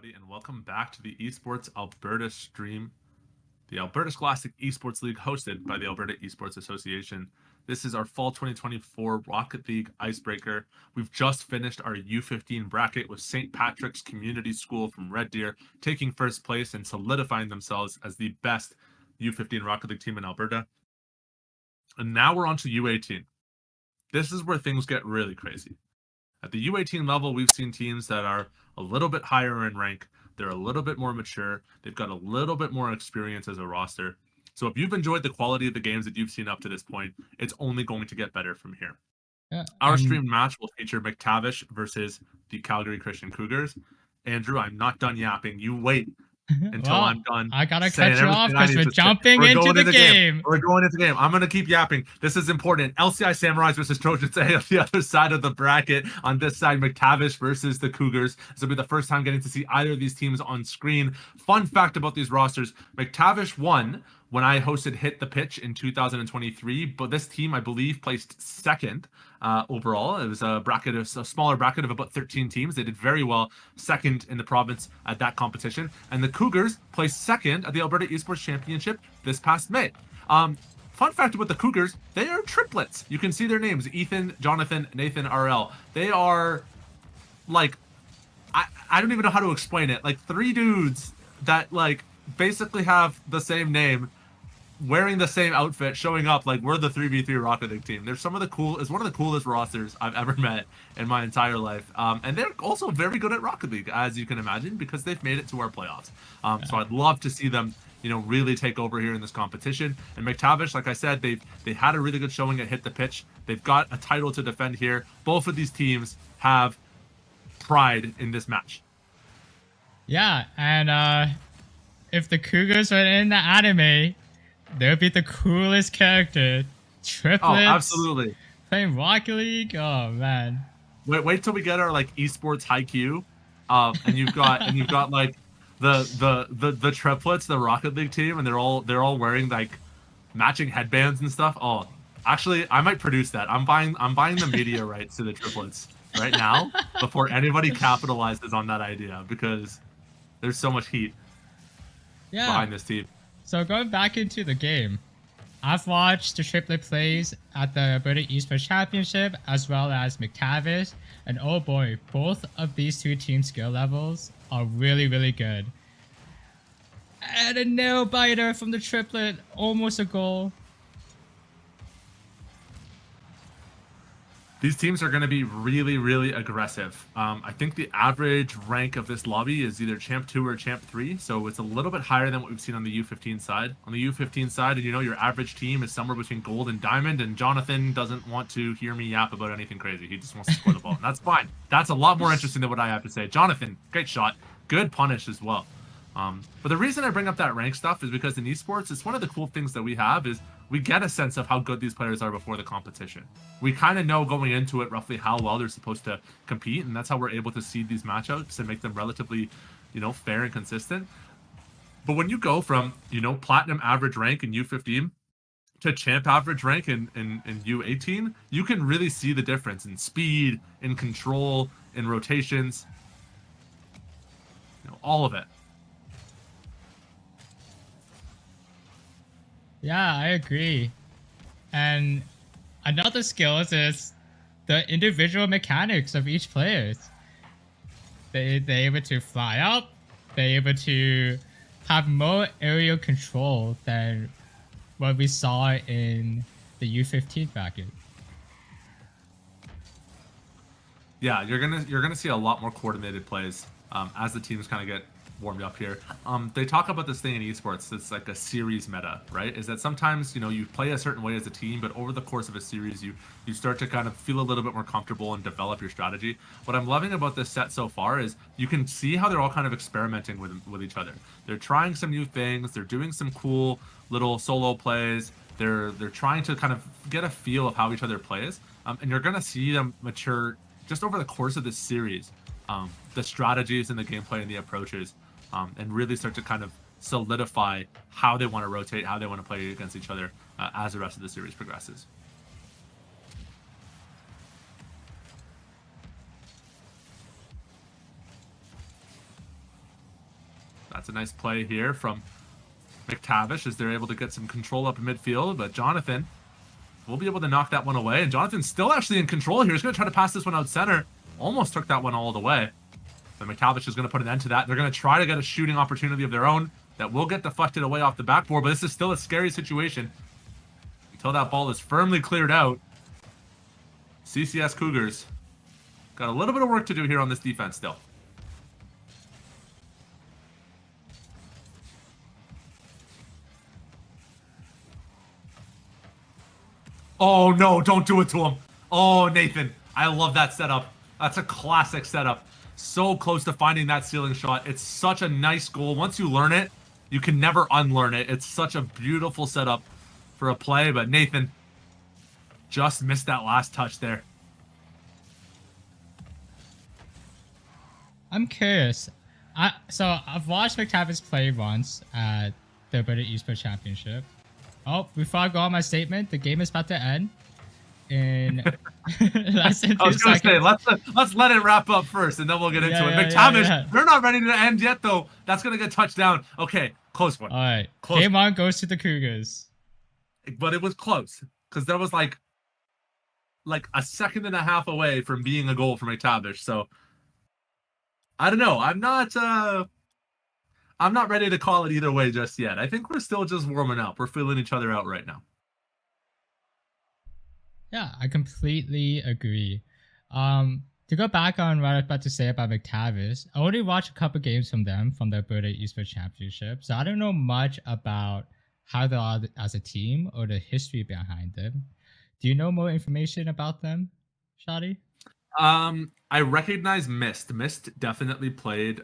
everybody, and welcome back to the Esports Alberta stream, the Alberta Scholastic Esports League hosted by the Alberta Esports Association. This is our Fall 2024 Rocket League Icebreaker. We've just finished our U15 bracket with St. Patrick's Community School from Red Deer taking first place and solidifying themselves as the best U15 Rocket League team in Alberta. And now we're on to U18. This is where things get really crazy. At the U18 level, we've seen teams that are a little bit higher in rank. They're a little bit more mature. They've got a little bit more experience as a roster. So if you've enjoyed the quality of the games that you've seen up to this point, it's only going to get better from here. Yeah, Our stream match will feature McTavish versus the Calgary Christian Cougars. Andrew, I'm not done yapping. You wait until well, I'm done. I gotta saying cut you off everything I because need we're to say. jumping We're into going the game. We're going into the game. I'm going to keep yapping. This is important. LCI Samurais versus Trojans A on the other side of the bracket. On this side, McTavish versus the Cougars. This will be the first time getting to see either of these teams on screen. Fun fact about these rosters, McTavish won when I hosted Hit the Pitch in 2023, but this team, I believe, placed second overall. It was a smaller bracket of about 13 teams. They did very well, second in the province at that competition. And the Cougars placed second at the Alberta Esports Championship this past May. Fun fact about the Cougars, they are triplets. You can see their names, Ethan, Jonathan, Nathan, RL. They are like, I don't even know how to explain it. Like three dudes that like basically have the same name, wearing the same outfit, showing up like we're the 3v3 Rocket League team. They're some of the it's one of the coolest rosters I've ever met in my entire life. And they're also very good at Rocket League, as you can imagine, because they've made it to our playoffs. So I'd love to see them, really take over here in this competition. And McTavish, like I said, they had a really good showing at Hit the Pitch. They've got a title to defend here. Both of these teams have pride in this match. Yeah, and if the Cougars were in the anime, they would be the coolest character. Triplets. Oh, absolutely. Playing Rocket League. Oh man. Wait till we get our like esports Haikyuu, and you've got like the triplets, the Rocket League team, and they're all wearing like matching headbands and stuff. Oh, actually, I might produce that. I'm buying the media rights to the triplets right now before anybody capitalizes on that idea, because there's so much heat behind this team. So going back into the game, I've watched the triplet plays at the Alberta Esports Championship as well as McTavish, and oh boy, both of these two team skill levels are really, really good. And a nail biter from the triplet, almost a goal. These teams are going to be really, really aggressive. I think the average rank of this lobby is either Champ 2 or Champ 3, so it's a little bit higher than what we've seen on the U15 side. On the U15 side, your average team is somewhere between Gold and Diamond, and Jonathan doesn't want to hear me yap about anything crazy. He just wants to score the ball, and that's fine. That's a lot more interesting than what I have to say. Jonathan, great shot. Good punish as well. But the reason I bring up that rank stuff is because in esports, it's one of the cool things that we have is we get a sense of how good these players are before the competition. We kind of know going into it roughly how well they're supposed to compete, and that's how we're able to seed these matchups and make them relatively, fair and consistent. But when you go from, platinum average rank in U15 to champ average rank in U18, you can really see the difference in speed, in control, in rotations, all of it. Yeah, I agree. And another skill is the individual mechanics of each player. They're able to fly up, they're able to have more aerial control than what we saw in the U15 bracket. Yeah, you're gonna see a lot more coordinated plays as the teams kind of get warmed up here. They talk about this thing in esports. It's like a series meta, right? Is that sometimes you play a certain way as a team, but over the course of a series, you start to kind of feel a little bit more comfortable and develop your strategy. What I'm loving about this set so far is you can see how they're all kind of experimenting with each other. They're trying some new things. They're doing some cool little solo plays. They're trying to kind of get a feel of how each other plays, and you're gonna see them mature just over the course of this series. The strategies and the gameplay and the approaches. And really start to kind of solidify how they want to rotate, how they want to play against each other as the rest of the series progresses. That's a nice play here from McTavish as they're able to get some control up in midfield, but Jonathan will be able to knock that one away. And Jonathan's still actually in control here. He's going to try to pass this one out center. Almost took that one all the way. But McTavish is going to put an end to that. They're going to try to get a shooting opportunity of their own that will get deflected away off the backboard, but this is still a scary situation until that ball is firmly cleared out. CCS Cougars got a little bit of work to do here on this defense still. Oh no, don't do it to him. Oh, Nathan, I love that setup. That's a classic setup. So close to finding that ceiling shot. It's such a nice goal. Once you learn it, you can never unlearn it. It's such a beautiful setup for a play, but Nathan just missed that last touch there. I'm curious. So I've watched McTavish play once at the Alberta Esports Championship. Oh, before I go on my statement, the game is about to end in less than 2 seconds. I was going to say, let's let it wrap up first, and then we'll get into it. McTavish, they're not ready to end yet, though. That's going to get touched down. Okay, close one. All right, close game one goes to the Cougars. But it was close, because there was like a second and a half away from being a goal for McTavish. So I don't know. I'm not ready to call it either way just yet. I think we're still just warming up. We're feeling each other out right now. Yeah, I completely agree. To go back on what I was about to say about McTavish, I only watched a couple games from them from the Alberta Esports Championship, so I don't know much about how they are as a team or the history behind them. Do you know more information about them, Shadi? I recognize Mist. Mist definitely played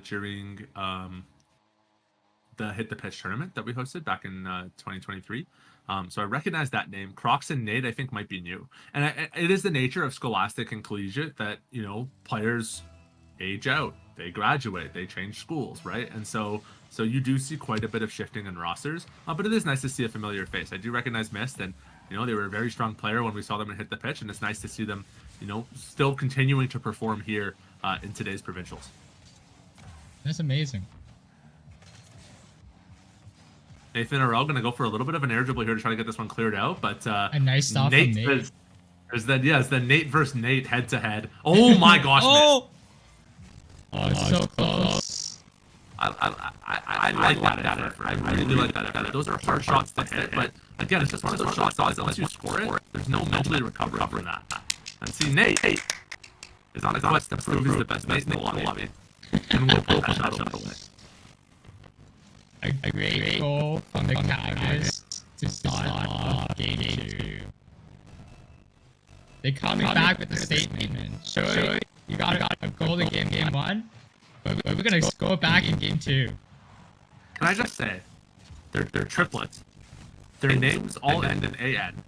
during the Hit the Pitch tournament that we hosted back in 2023. So I recognize that name. Crocs and Nate, I think, might be new. And it is the nature of Scholastic and Collegiate that, players age out. They graduate. They change schools, right? And so you do see quite a bit of shifting in rosters. But it is nice to see a familiar face. I do recognize Mist, and, they were a very strong player when we saw them in Hit the Pitch, and it's nice to see them, still continuing to perform here in today's Provincials. That's amazing. Nathan and Arel going to go for a little bit of an air dribble here to try to get this one cleared out, but a nice stop from Nate. It's the Nate versus Nate head to head. Oh my gosh! Oh, it's so close. I like that effort. I really like that effort. Those are hard shots to hit, but again, it's just one of those shots that unless you score it, there's no mentally recovery from that. And see, Nate is on his quest to prove he's the best Nate in the lobby, and we'll put that shot away. A great goal from the Cougars to start off game 2. They're coming back with a statement. Sure, you got a goal in game 1, but we're going to go back in game 2. Can I just say, they're triplets. Their names all end in AN.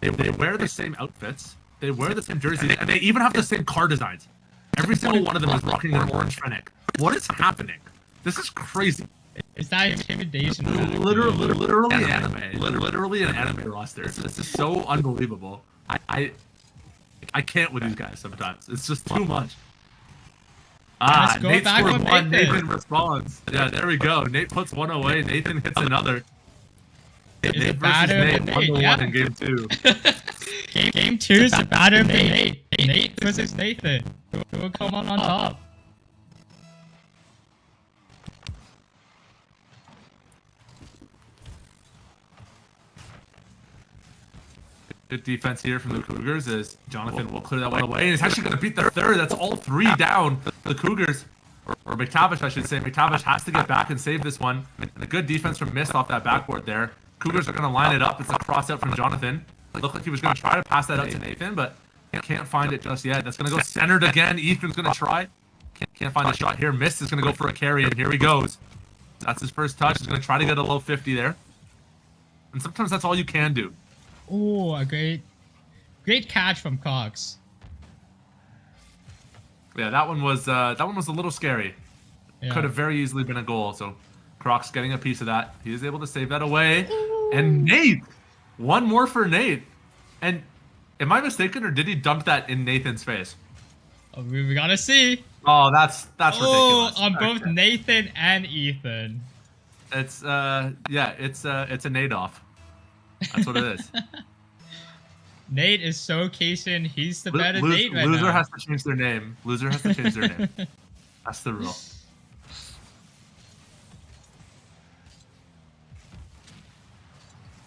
They wear the same outfits. They wear the same jerseys, and they even have the same car designs. Every single one of them is rocking an orange fennec. What is happening? This is crazy. Is that intimidation? Literally anime. Literally an anime roster. This is so unbelievable. I can't with these guys sometimes. It's just too much. Let's go Nate back scored with one. Nathan. Nathan responds. Yeah, there we go. Nate puts one away. Nathan hits another. Nate versus Nate. 1-1 in game 2. Game 2 is a battle of Nate. Nate versus Nathan. Who will come on top? Good defense here from the Cougars as Jonathan will clear that one away. And he's actually going to beat the third. That's all 3 down. The Cougars, or McTavish, I should say. McTavish has to get back and save this one. And a good defense from Mist off that backboard there. Cougars are going to line it up. It's a cross out from Jonathan. It looked like he was going to try to pass that out to Nathan, but can't find it just yet. That's going to go centered again. Ethan's going to try. Can't find the shot here. Mist is going to go for a carry, and here he goes. That's his first touch. He's going to try to get a low 50 there. And sometimes that's all you can do. Oh, a great catch from Cox. Yeah, that one was a little scary. Yeah. Could have very easily been a goal. So Crocs getting a piece of that. He is able to save that away. Ooh. And Nate, one more for Nate. And am I mistaken, or did he dunk that in Nathan's face? Oh, we gotta see. Oh, that's Oh, ridiculous. on both Okay. Nathan and Ethan. It's yeah, it's a Nadoff. That's what it is. Nate is showcasing he's the better Nate right Loser now. has to change their name. Loser has to change their name. That's the rule.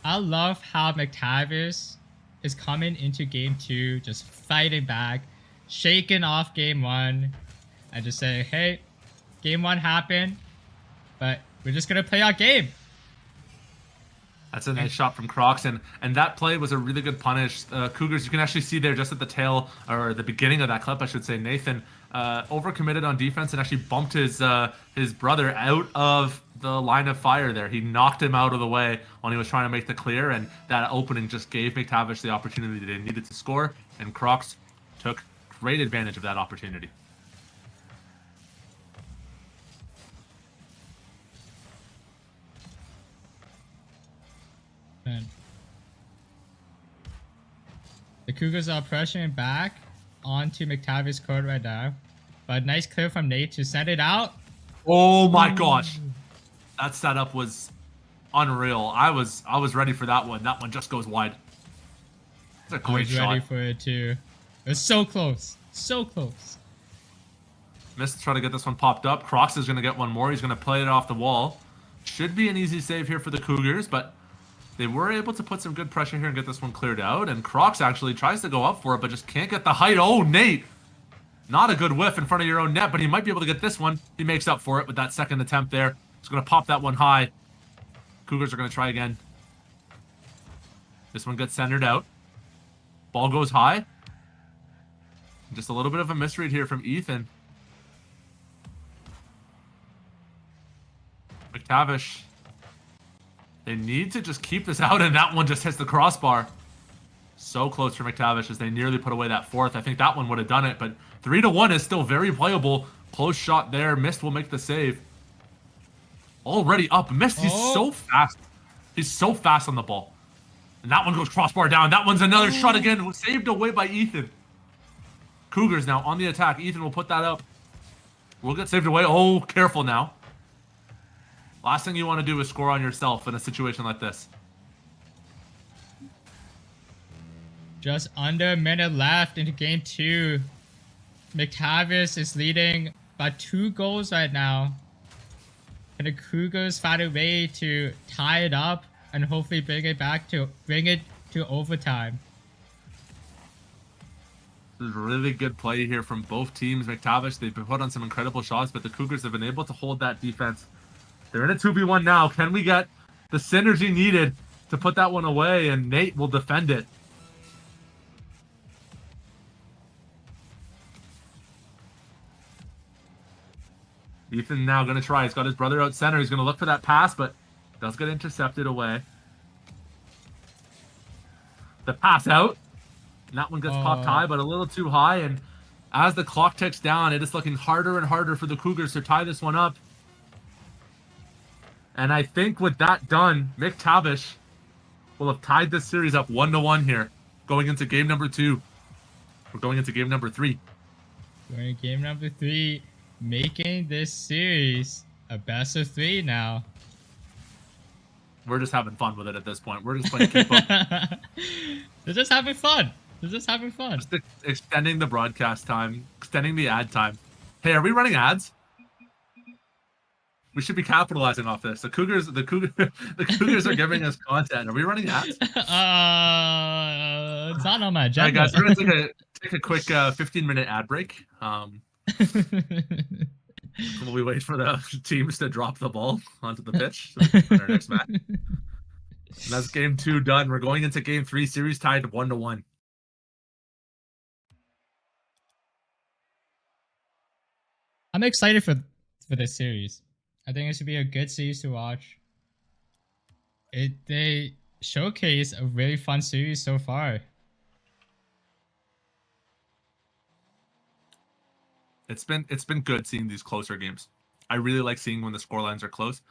I love how McTavish is coming into game 2, just fighting back, shaking off game 1, and just saying, hey, game 1 happened, but we're just going to play our game. That's a nice shot from Crocs, and that play was a really good punish. Cougars, you can actually see there just at the tail, or the beginning of that clip, I should say, Nathan overcommitted on defense and actually bumped his brother out of the line of fire there. He knocked him out of the way when he was trying to make the clear, and that opening just gave McTavish the opportunity they needed to score, and Crocs took great advantage of that opportunity. Man. The Cougars are pressuring back onto McTavish's court right now. But nice clear from Nate to send it out. Oh my gosh. That setup was unreal. I was ready for that one. That one just goes wide. It's a great shot. I was ready for it too. It was so close. So close. Missed to try to get this one popped up. Crocs is going to get one more. He's going to play it off the wall. Should be an easy save here for the Cougars, but they were able to put some good pressure here and get this one cleared out. And Crocs actually tries to go up for it, but just can't get the height. Oh, Nate! Not a good whiff in front of your own net, but he might be able to get this one. He makes up for it with that second attempt there. He's going to pop that one high. Cougars are going to try again. This one gets centered out. Ball goes high. Just a little bit of a misread here from Ethan. McTavish. They need to just keep this out, and that one just hits the crossbar. So close for McTavish as they nearly put away that fourth. I think that one would have done it, but 3-1 is still very playable. Close shot there. Mist will make the save. Already up. Mist, he's so fast. He's so fast on the ball. And that one goes crossbar down. That one's another shot again. Saved away by Ethan. Cougars now on the attack. Ethan will put that up. Will get saved away. Oh, careful now. Last thing you want to do is score on yourself in a situation like this. Just under a minute left into game 2. McTavish is leading by 2 goals right now. And the Cougars find a way to tie it up and hopefully bring it to overtime. This is really good play here from both teams. McTavish, they've put on some incredible shots, but the Cougars have been able to hold that defense. They're in a 2v1 now. Can we get the synergy needed to put that one away? And Nate will defend it. Ethan now going to try. He's got his brother out center. He's going to look for that pass, but does get intercepted away. The pass out. And that one gets popped high, but a little too high. And as the clock ticks down, it is looking harder and harder for the Cougars to tie this one up. And I think with that done, McTavish will have tied this series up 1-1 here, going into game number 2. We're going into game number 3. Going to game number 3, making this series a best of 3 now. We're just having fun with it at this point. We're just playing keep up. They're just having fun. They're just having fun. Just extending the broadcast time, extending the ad time. Hey, are we running ads? We should be capitalizing off this. The Cougars are giving us content. Are we running ads? It's not on my agenda. All right, guys, we're gonna take a quick 15-minute ad break. While we wait for the teams to drop the ball onto the pitch for our next match. And that's game 2 done. We're going into game 3, series tied 1-1. I'm excited for this series. I think it should be a good series to watch. They showcase a really fun series so far. It's been good seeing these closer games. I really like seeing when the scorelines are close.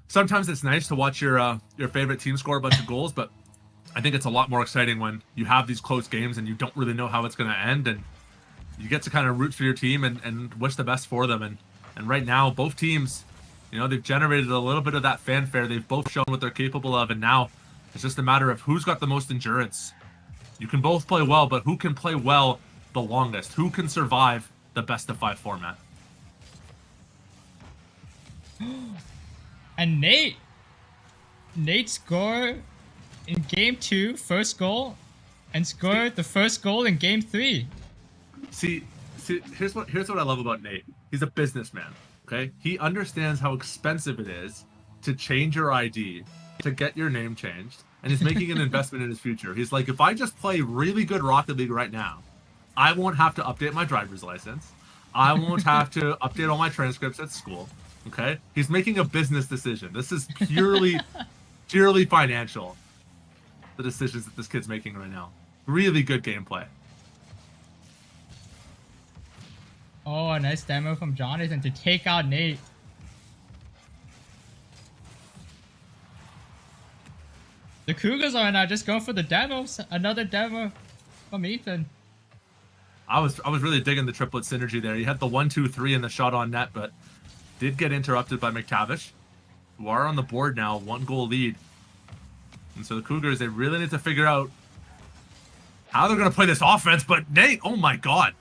Sometimes it's nice to watch your favorite team score a bunch of goals, but I think it's a lot more exciting when you have these close games and you don't really know how it's going to end. And you get to kind of root for your team and wish the best for them. And right now, both teams, you know, they've generated a little bit of that fanfare. They've both shown what they're capable of, and now it's just a matter of who's got the most endurance. You can both play well, but who can play well the longest? Who can survive the best of 5 format? And Nate scored in game 2, first goal, and scored the first goal in game 3. See, here's what I love about Nate. He's a businessman. Okay, he understands how expensive it is to change your ID, to get your name changed, and he's making an investment in his future. He's like, if I just play really good Rocket League right now, I won't have to update my driver's license. I won't have to update all my transcripts at school. Okay, he's making a business decision. This is purely financial. The decisions that this kid's making right now. Really good gameplay. Oh, a nice demo from Jonathan to take out Nate. The Cougars are now just going for the demos. Another demo from Ethan. I was really digging the triplet synergy there. He had the 1-2-3 in the shot on net, but did get interrupted by McTavish, who are on the board now, 1 goal lead. And so the Cougars, they really need to figure out how they're going to play this offense. But Nate, oh my god.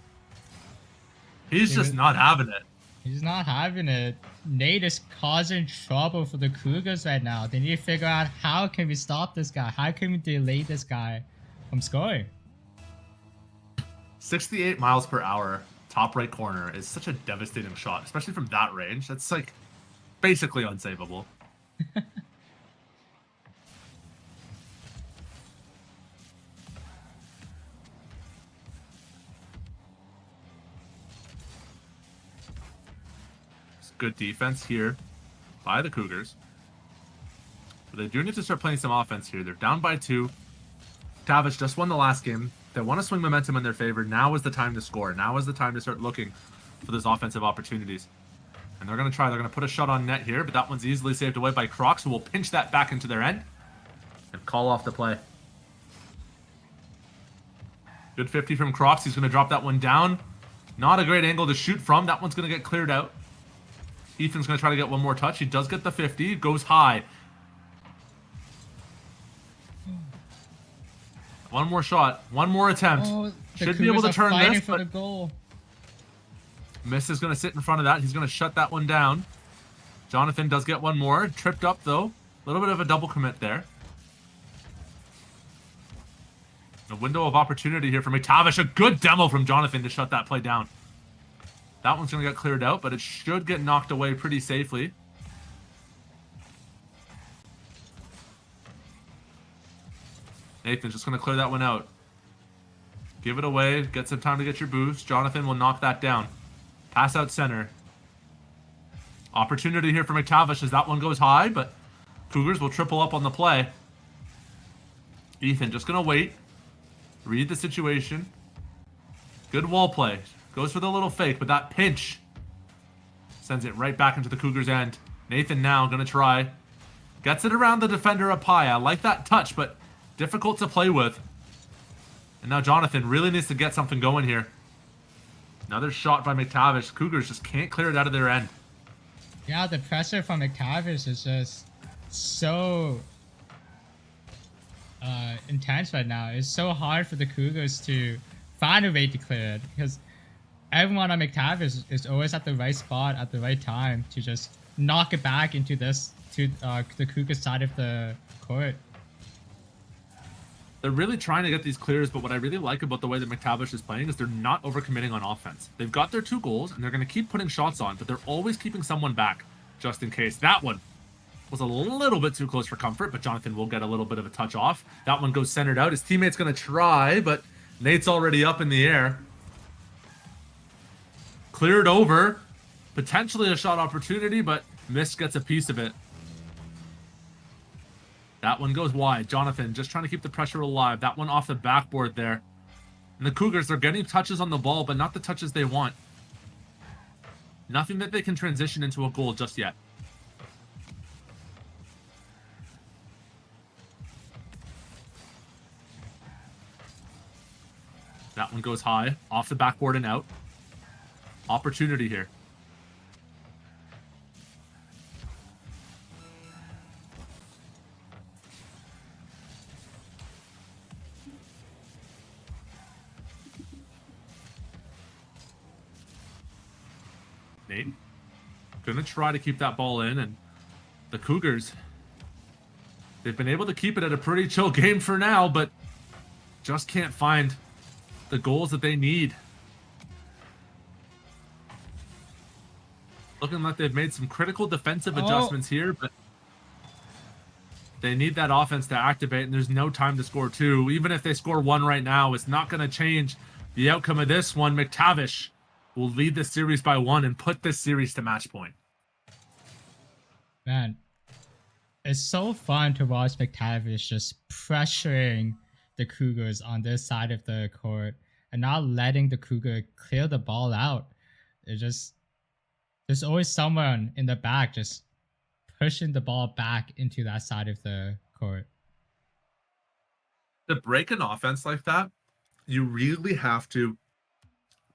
He's just not having it. He's not having it. Nate is causing trouble for the Cougars right now. They need to figure out how can we stop this guy? How can we delay this guy from scoring? 68 miles per hour, top right corner is such a devastating shot, especially from that range. That's like basically unsavable. Good defense here by the Cougars. But they do need to start playing some offense here. They're down by 2. Tavish just won the last game. They want to swing momentum in their favor. Now is the time to score. Now is the time to start looking for those offensive opportunities. And they're going to try. They're going to put a shot on net here, but that one's easily saved away by Crocs, who will pinch that back into their end and call off the play. Good 50 from Crocs. He's going to drop that one down. Not a great angle to shoot from. That one's going to get cleared out. Ethan's going to try to get one more touch. He does get the 50. Goes high. One more shot. One more attempt. Oh, should be able to turn this, for but the goal. Miss is going to sit in front of that. He's going to shut that one down. Jonathan does get one more. Tripped up, though. A little bit of a double commit there. A window of opportunity here for McTavish. A good demo from Jonathan to shut that play down. That one's going to get cleared out, but it should get knocked away pretty safely. Nathan's just going to clear that one out. Give it away. Get some time to get your boost. Jonathan will knock that down. Pass out center. Opportunity here for McTavish as that one goes high, but Cougars will triple up on the play. Ethan just going to wait. Read the situation. Good wall play. Goes for the little fake, but that pinch sends it right back into the Cougars' end. Nathan now going to try. Gets it around the defender up high. I like that touch, but difficult to play with. And now Jonathan really needs to get something going here. Another shot by McTavish. Cougars just can't clear it out of their end. Yeah, the pressure from McTavish is just so intense right now. It's so hard for the Cougars to find a way to clear it because everyone on McTavish is always at the right spot at the right time to just knock it back into this to the Cougars side of the court. They're really trying to get these clears, but what I really like about the way that McTavish is playing is they're not overcommitting on offense. They've got their 2 goals, and they're going to keep putting shots on, but they're always keeping someone back, just in case. That one was a little bit too close for comfort, but Jonathan will get a little bit of a touch off. That one goes centered out. His teammate's going to try, but Nate's already up in the air. Cleared over. Potentially a shot opportunity, but Miss gets a piece of it. That one goes wide. Jonathan just trying to keep the pressure alive. That one off the backboard there. And the Cougars, they're getting touches on the ball, but not the touches they want. Nothing that they can transition into a goal just yet. That one goes high, off the backboard and out. Opportunity here. Nate gonna try to keep that ball in, and the Cougars, they've been able to keep it at a pretty chill game for now, but just can't find the goals that they need. Looking like they've made some critical defensive adjustments here, but they need that offense to activate, and there's no time to score two. Even if they score one right now, it's not going to change the outcome of this one. McTavish will lead this series by 1 and put this series to match point. Man, it's so fun to watch McTavish just pressuring the Cougars on this side of the court and not letting the Cougar clear the ball out. There's always someone in the back just pushing the ball back into that side of the court. To break an offense like that, you really have to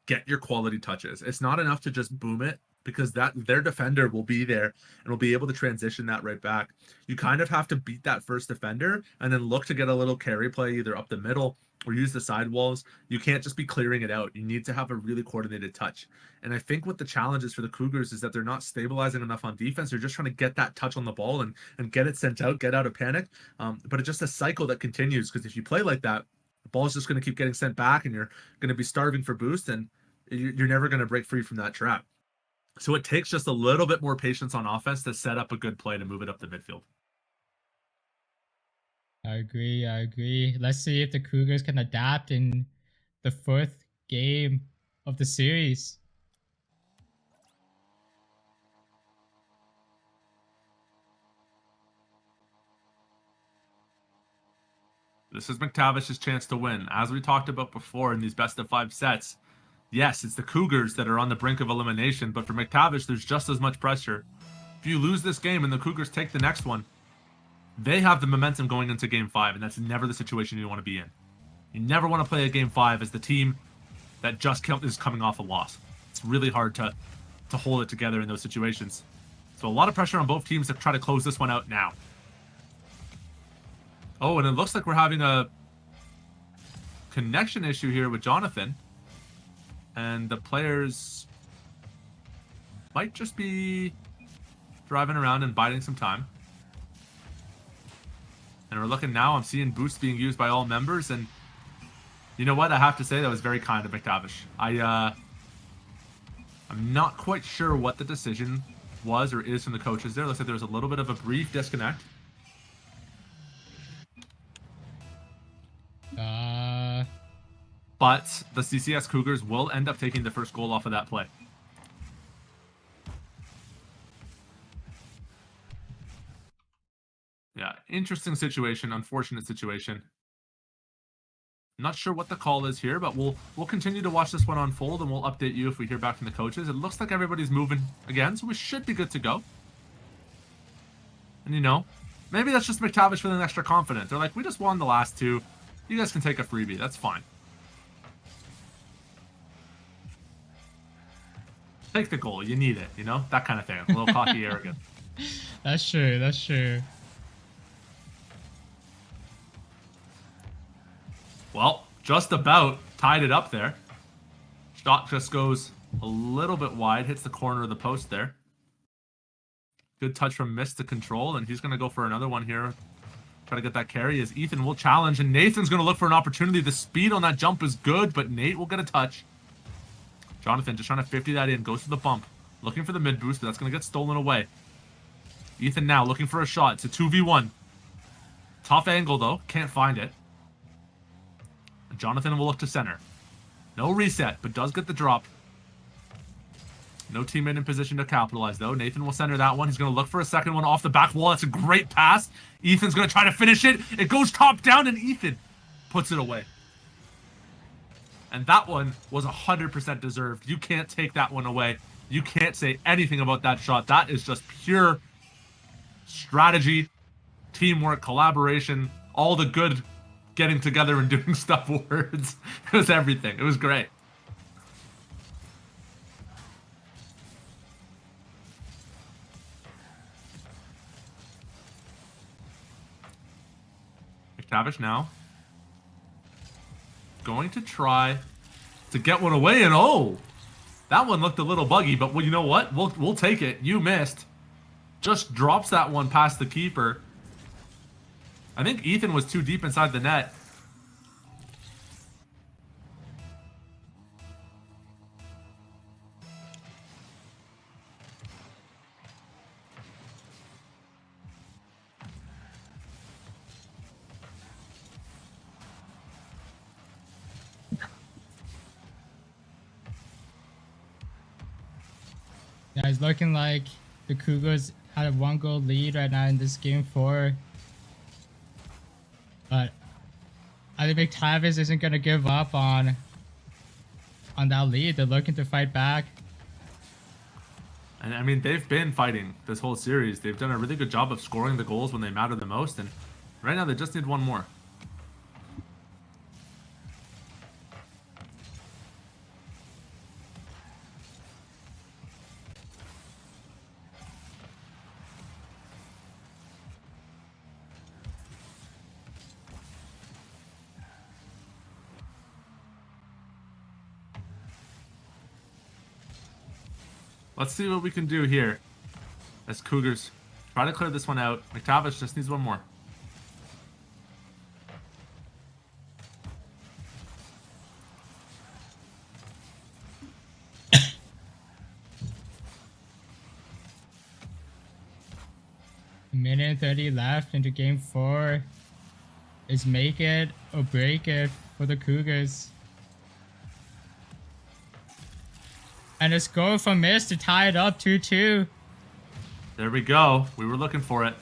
get your quality touches. It's not enough to just boom it, because their defender will be there and will be able to transition that right back. You kind of have to beat that first defender and then look to get a little carry play either up the middle or use the sidewalls. You can't just be clearing it out. You need to have a really coordinated touch. And I think what the challenge is for the Cougars is that they're not stabilizing enough on defense. They're just trying to get that touch on the ball and get it sent out, get out of panic. But it's just a cycle that continues, because if you play like that, the ball is just going to keep getting sent back and you're going to be starving for boost, and you're never going to break free from that trap. So it takes just a little bit more patience on offense to set up a good play to move it up the midfield. I agree. Let's see if the Cougars can adapt in the 4th game of the series. This is McTavish's chance to win. As we talked about before in these best of 5 sets, yes, it's the Cougars that are on the brink of elimination, but for McTavish, there's just as much pressure. If you lose this game and the Cougars take the next one, they have the momentum going into Game 5, and that's never the situation you want to be in. You never want to play a Game 5 as the team that just is coming off a loss. It's really hard to hold it together in those situations. So a lot of pressure on both teams to try to close this one out now. Oh, and it looks like we're having a connection issue here with Jonathan. And the players might just be driving around and biding some time. And we're looking now, I'm seeing boosts being used by all members, and you know what? I have to say that was very kind of McTavish. I'm not quite sure what the decision was or is from the coaches there. Looks like there was a little bit of a brief disconnect. But the CCS Cougars will end up taking the first goal off of that play. Yeah, interesting situation, unfortunate situation. Not sure what the call is here, but we'll continue to watch this one unfold, and we'll update you if we hear back from the coaches. It looks like everybody's moving again, so we should be good to go. And you know, maybe that's just McTavish feeling extra confident. They're like, we just won the last 2. You guys can take a freebie. That's fine. Take the goal. You need it, you know? That kind of thing. A little cocky, arrogant. That's true. Well, just about tied it up there. Shot just goes a little bit wide, hits the corner of the post there. Good touch from Mist to control, and he's going to go for another one here. Try to get that carry as Ethan will challenge, and Nathan's going to look for an opportunity. The speed on that jump is good, but Nate will get a touch. Jonathan just trying to 50 that in, goes for the bump. Looking for the mid boost, but that's going to get stolen away. Ethan now looking for a shot. It's a 2v1. Tough angle, though. Can't find it. And Jonathan will look to center. No reset, but does get the drop. No teammate in position to capitalize, though. Nathan will center that one. He's going to look for a second one off the back wall. That's a great pass. Ethan's going to try to finish it. It goes top down, and Ethan puts it away. And that one was 100% deserved. You can't take that one away. You can't say anything about that shot. That is just pure strategy, teamwork, collaboration, all the good getting together and doing stuff words. It was everything. It was great. McTavish now going to try to get one away, and oh, that one looked a little buggy, but well, you know what? We'll take it. You missed. Just drops that one past the keeper. I think Ethan was too deep inside the net. Yeah, it's looking like the Cougars had a 1-goal lead right now in this game 4. But I think McTavish isn't going to give up on that lead. They're looking to fight back. And I mean, they've been fighting this whole series. They've done a really good job of scoring the goals when they matter the most. And right now, they just need one more. Let's see what we can do here as Cougars try to clear this one out. McTavish just needs one more. A minute and 30 left into game 4. It's make it or break it for the Cougars. And a score from Miss to tie it up 2-2. There we go. We were looking for it.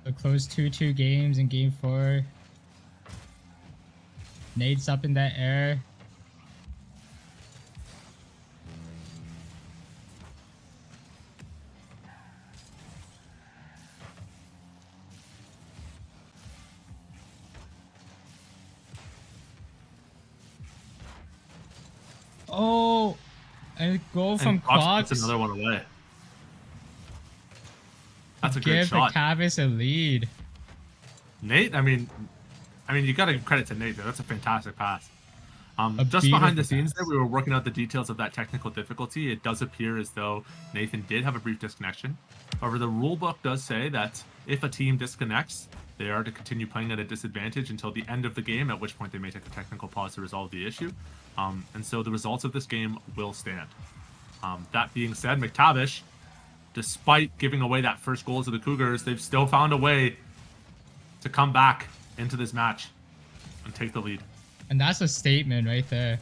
A close 2-2 games in game 4. Nate's up in that air. Oh, and a goal from Cougars. That's another one away. That's a great Give shot. McTavish a lead. Nate, I mean, you got to give credit to Nate there. That's a fantastic pass. Just beautiful behind the scenes pass. there, we were working out the details of that technical difficulty. It does appear as though Nathan did have a brief disconnection. However, the rule book does say that if a team disconnects, they are to continue playing at a disadvantage until the end of the game, at which point they may take a technical pause to resolve the issue. And so the results of this game will stand. That being said, McTavish, despite giving away that first goal to the Cougars, they've still found a way to come back into this match and take the lead. And that's a statement right there.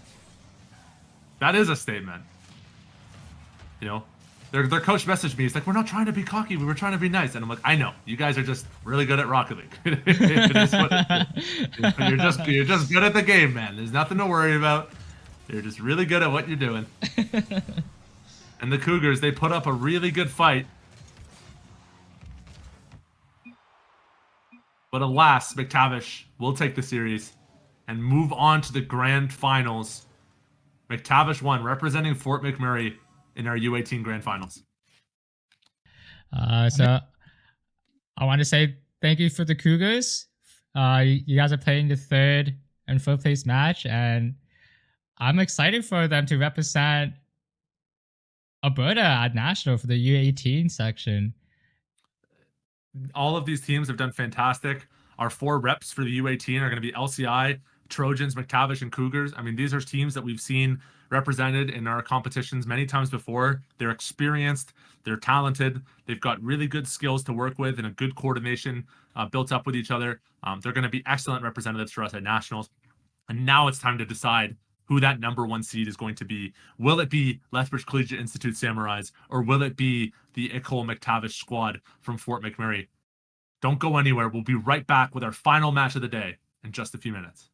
That is a statement. You know, their coach messaged me. He's like, "We're not trying to be cocky. We were trying to be nice." And I'm like, "I know. You guys are just really good at Rocket League. It is what it is. You're just good at the game, man. There's nothing to worry about. You're just really good at what you're doing." And the Cougars, they put up a really good fight. But alas, McTavish will take the series and move on to the grand finals. McTavish won, representing Fort McMurray in our U18 grand finals. So I want to say thank you for the Cougars. You guys are playing the 3rd and 4th place match, and I'm excited for them to represent Alberta at National for the U18 section. All of these teams have done fantastic. Our 4 reps for the U18 are going to be LCI, Trojans, McTavish, and Cougars. I mean, these are teams that we've seen represented in our competitions many times before. They're experienced, they're talented, they've got really good skills to work with and a good coordination built up with each other. They're going to be excellent representatives for us at Nationals. And now it's time to decide who that number 1 seed is going to be. Will it be Lethbridge Collegiate Institute Samurais, or will it be the Icole McTavish squad from Fort McMurray? Don't go anywhere. We'll be right back with our final match of the day in just a few minutes.